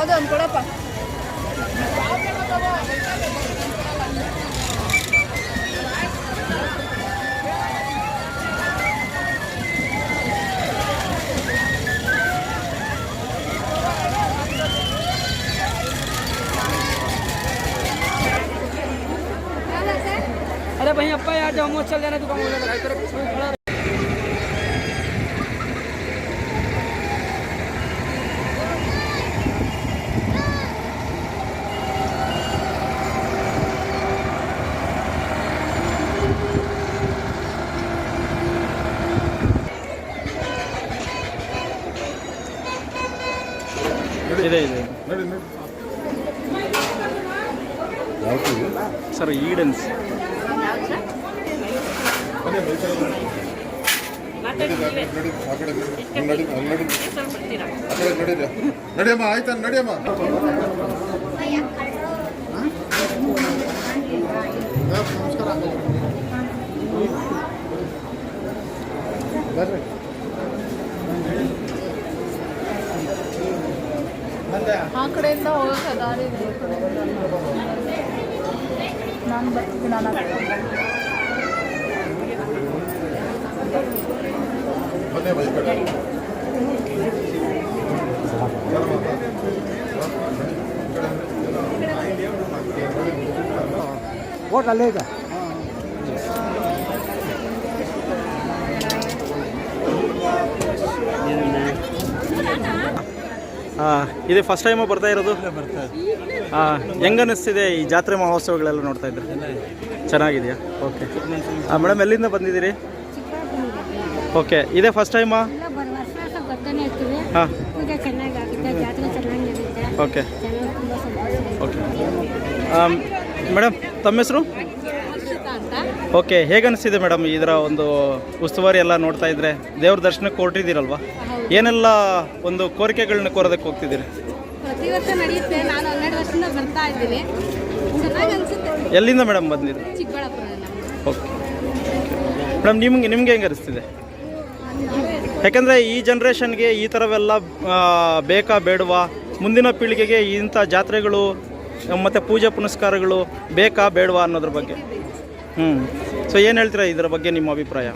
ಯಾವುದೋ ಒಂದು ಕೊಡಪ್ಪ. अरे भाई अप्पा यार जाओ मोच चल जाना दुकान में लगा तेरे खड़ा ಇದೆ ಸರ್ ಈಡನ್ಸ್ ನಡಿಯಮ್ಮ ಆಯ್ತಾ ನಡಿಯಮ್ಮ ನಮಸ್ಕಾರ ಬರ್ರಿ ಆ ಕಡೆಯಿಂದ ಹೋಗೋಕೆ ದಾರಿ ಇದೆ. ನಾನು ಬರ್ತೀನಿ. ನಾನು ಬನ್ನಿ ಬೈ ಕಡೆ वोट डालेगा ಇದು ಫಸ್ಟ್ ಟೈಮು ಬರ್ತಾ ಇರೋದು. ಹೆಂಗೆ ಅನ್ನಿಸ್ತಿದೆ ಈ ಜಾತ್ರೆ ಮಹೋತ್ಸವಗಳೆಲ್ಲ ನೋಡ್ತಾ ಇದ್ರೆ? ಚೆನ್ನಾಗಿದೆಯಾ? ಓಕೆ ಮೇಡಮ್, ಎಲ್ಲಿಂದ ಬಂದಿದ್ದೀರಿ? ಓಕೆ, ಇದೇ ಫಸ್ಟ್ ಟೈಮಾ? ಹಾಂ, ಓಕೆ ಓಕೆ. ಮೇಡಮ್, ತಮ್ಮ ಹೆಸರು? ಓಕೆ, ಹೇಗೆ ಅನಿಸ್ತಿದೆ ಮೇಡಮ್ ಇದರ ಒಂದು ಉಸ್ತುವಾರಿ ಎಲ್ಲ ನೋಡ್ತಾ ಇದ್ರೆ? ದೇವ್ರ ದರ್ಶನಕ್ಕೆ ಹೊರಟಿದ್ದೀರಲ್ವಾ? ಏನೆಲ್ಲ ಒಂದು ಕೋರಿಕೆಗಳನ್ನ ಕೋರೋದಕ್ಕೆ ಹೋಗ್ತಿದ್ದೀರಿ? ಪ್ರತಿ ವರ್ಷ ನಡೆಯುತ್ತೆ. ನಾನು 12 ವರ್ಷದಿಂದ ಬರ್ತಾ ಇದ್ದೀನಿ. ಚೆನ್ನಾಗಿ ಅನಿಸುತ್ತೆ. ಎಲ್ಲಿಂದ ಮೇಡಮ್ ಬಂದಿದ್ದು? ಚಿಕ್ಕಬಳ್ಳಾಪುರ. ಓಕೆ ಮೇಡಮ್, ನಿಮಗೆ ಹೆಂಗೆ ಅನಿಸ್ತಿದೆ? ಯಾಕಂದರೆ ಈ ಜನ್ರೇಷನ್ಗೆ ಈ ಥರವೆಲ್ಲ ಬೇಕಾ ಬೇಡವಾ? ಮುಂದಿನ ಪೀಳಿಗೆಗೆ ಇಂಥ ಜಾತ್ರೆಗಳು ಮತ್ತು ಪೂಜೆ ಪುನಸ್ಕಾರಗಳು ಬೇಕಾ ಬೇಡವಾ ಅನ್ನೋದ್ರ ಬಗ್ಗೆ. ಸೊ ಏನು ಹೇಳ್ತೀರಾ ಇದರ ಬಗ್ಗೆ ನಿಮ್ಮ ಅಭಿಪ್ರಾಯ?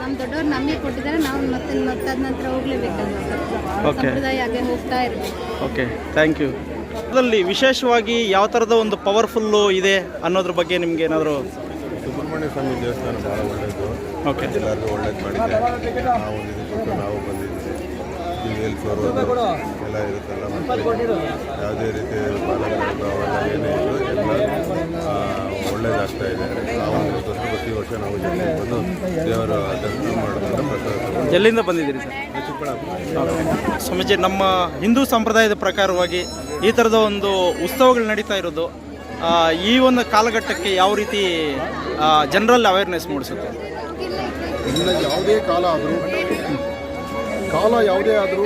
ನಮ್ಮ ದೊಡ್ಡವ್ರು ನಮಗೆ ಕೊಟ್ಟಿದ್ದಾರೆ, ನಾವು ಮತ್ತೆ ಅದ ನಂತರ ಹೋಗಲೇಬೇಕಲ್ವ. ಓಕೆ, ಸಂಪ್ರದಾಯ ಹಾಗೆ ಹೋಗ್ತಾ ಇರಬೇಕು. Okay, thank you. ಅದರಲ್ಲಿ ವಿಶೇಷವಾಗಿ ಯಾವ ಥರದ ಒಂದು ಪವರ್ಫುಲ್ಲು ಇದೆ ಅನ್ನೋದ್ರ ಬಗ್ಗೆ ನಿಮ್ಗೆ ಏನಾದರೂ? ಸುಬ್ರಹ್ಮಣ್ಯ ಸ್ವಾಮಿ ದೇವಸ್ಥಾನ ಭಾಳ ಒಳ್ಳೆಯದು. ಓಕೆ, ಎಲ್ಲರಿಗೂ ಒಳ್ಳೇದು ಮಾಡಿದೆ. ನಾವು ಇದಕ್ಕೆ ನಾವು ಬಂದಿದ್ದೀವಿ. ಟಿವಿಯಲ್ಲಿ ತೋರೋದು ಎಲ್ಲ ಇರುತ್ತಲ್ಲ, ಮತ್ತು ಯಾವುದೇ ರೀತಿ ಬಾಲಗಳು ಅವೆಲ್ಲ ಏನೇ ಇದ್ರು ಎಲ್ಲ ಒಳ್ಳೇದಾಗ್ತಾ ಇದೆ. ನಾವು ಪ್ರತಿ ವರ್ಷ ನಾವು ಜೊತೆ ಬಂದು ದೇವರ ದರ್ಶನ ಮಾಡೋದನ್ನು ಪ್ರಸಾದ. ಎಲ್ಲಿಂದ ಬಂದಿದ್ದೀರಿ ಸರ್? ಚಿಕ್ಕಬಳ್ಳಾಪುರ. ಸ್ವಾಮೀಜಿ, ನಮ್ಮ ಹಿಂದೂ ಸಂಪ್ರದಾಯದ ಪ್ರಕಾರವಾಗಿ ಈ ಥರದ ಒಂದು ಉತ್ಸವಗಳು ನಡೀತಾ ಇರೋದು ಈ ಒಂದು ಕಾಲಘಟ್ಟಕ್ಕೆ ಯಾವ ರೀತಿ ಜನರಲ್ ಅವೇರ್ನೆಸ್ ಮೂಡಿಸುತ್ತೆ? ಇನ್ನು ಯಾವುದೇ ಕಾಲ ಯಾವುದೇ ಆದರೂ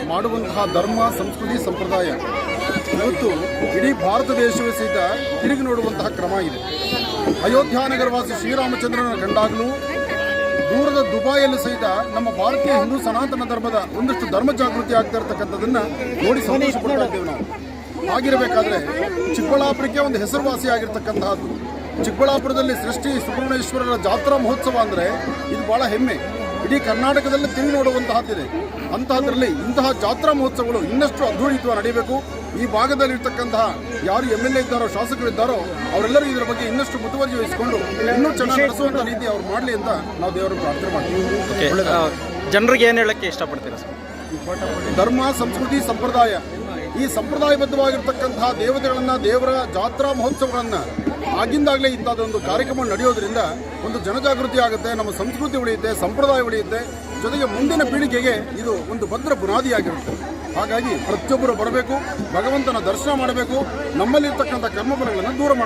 ಮಾಡುವಂತಹ ಧರ್ಮ, ಸಂಸ್ಕೃತಿ, ಸಂಪ್ರದಾಯ ಇವತ್ತು ಇಡೀ ಭಾರತ ದೇಶವೇ ಸಹಿತ ತಿರುಗಿ ನೋಡುವಂತಹ ಕ್ರಮ ಇದೆ. ಅಯೋಧ್ಯ ನಗರವಾಸಿ ಶ್ರೀರಾಮಚಂದ್ರನ ಕಂಡಾಗಲೂ ದೂರದ ದುಬಾಯಲ್ಲಿ ಸಹಿತ ನಮ್ಮ ಭಾರತೀಯ ಹಿಂದೂ ಸನಾತನ ಧರ್ಮದ ಒಂದಷ್ಟು ಧರ್ಮ ಜಾಗೃತಿ ಆಗ್ತಾ ಇರ್ತಕ್ಕಂಥದ್ದನ್ನು ನೋಡಿ ಸಂತೋಷ ಪಡ್ತಾ ಇದ್ದೇವೆ ನಾವು. ಆಗಿರಬೇಕಾದ್ರೆ ಚಿಕ್ಕಬಳ್ಳಾಪುರಕ್ಕೆ ಒಂದು ಹೆಸರುವಾಸಿಯಾಗಿರ್ತಕ್ಕಂತಹದ್ದು. ಚಿಕ್ಕಬಳ್ಳಾಪುರದಲ್ಲಿ ಸೃಷ್ಟಿ ಸುಬ್ರಹ್ಮಣ್ಯೇಶ್ವರರ ಜಾತ್ರಾ ಮಹೋತ್ಸವ ಅಂದರೆ ಇದು ಭಾಳ ಹೆಮ್ಮೆ. ಇಡೀ ಕರ್ನಾಟಕದಲ್ಲಿ ತಿರುಗಿ ನೋಡುವಂತಹದ್ದಿದೆ. ಅಂತಹದ್ರಲ್ಲಿ ಇಂತಹ ಜಾತ್ರಾ ಮಹೋತ್ಸವಗಳು ಇನ್ನಷ್ಟು ಅದ್ಭುತವಾಗಿ ನಡೀಬೇಕು. ಈ ಭಾಗದಲ್ಲಿರ್ತಕ್ಕಂತಹ ಯಾರು MLA ಇದ್ದಾರೋ, ಶಾಸಕರಿದ್ದಾರೋ ಅವರೆಲ್ಲರೂ ಇದರ ಬಗ್ಗೆ ಇನ್ನಷ್ಟು ಮುತುವರ್ಜಿ ವಹಿಸಿಕೊಂಡು ಇನ್ನೂ ಚೆನ್ನಾಗಿ ನಡೆಸುವಂಥ ರೀತಿ ಅವ್ರು ಮಾಡಲಿ ಅಂತ ನಾವು ದೇವರನ್ನು ಪ್ರಾರ್ಥನೆ ಮಾಡ್ತೀವಿ. ಜನರಿಗೆ ಏನು ಹೇಳಕ್ಕೆ ಇಷ್ಟಪಡ್ತೀರಾ ಸರ್? ಧರ್ಮ, ಸಂಸ್ಕೃತಿ, ಸಂಪ್ರದಾಯ, ಈ ಸಂಪ್ರದಾಯಬದ್ಧವಾಗಿರ್ತಕ್ಕಂತಹ ದೇವತೆಗಳನ್ನು, ದೇವರ ಜಾತ್ರಾ ಮಹೋತ್ಸವಗಳನ್ನು ಆಗಿಂದಾಗಲೇ ಇಂಥದ್ದೊಂದು ಕಾರ್ಯಕ್ರಮ ನಡೆಯೋದ್ರಿಂದ ಒಂದು ಜನಜಾಗೃತಿ ಆಗುತ್ತೆ, ನಮ್ಮ ಸಂಸ್ಕೃತಿ ಉಳಿಯುತ್ತೆ, ಸಂಪ್ರದಾಯ ಉಳಿಯುತ್ತೆ, ಜೊತೆಗೆ ಮುಂದಿನ ಪೀಳಿಗೆಗೆ ಇದು ಒಂದು ಭದ್ರ ಬುನಾದಿಯಾಗಿರುತ್ತೆ. ಹಾಗಾಗಿ ಪ್ರತಿಯೊಬ್ಬರು ಬರಬೇಕು, ಭಗವಂತನ ದರ್ಶನ ಮಾಡಬೇಕು, ನಮ್ಮಲ್ಲಿರ್ತಕ್ಕಂಥ ಕರ್ಮಫಲಗಳನ್ನು ದೂರ ಮಾಡಬೇಕು.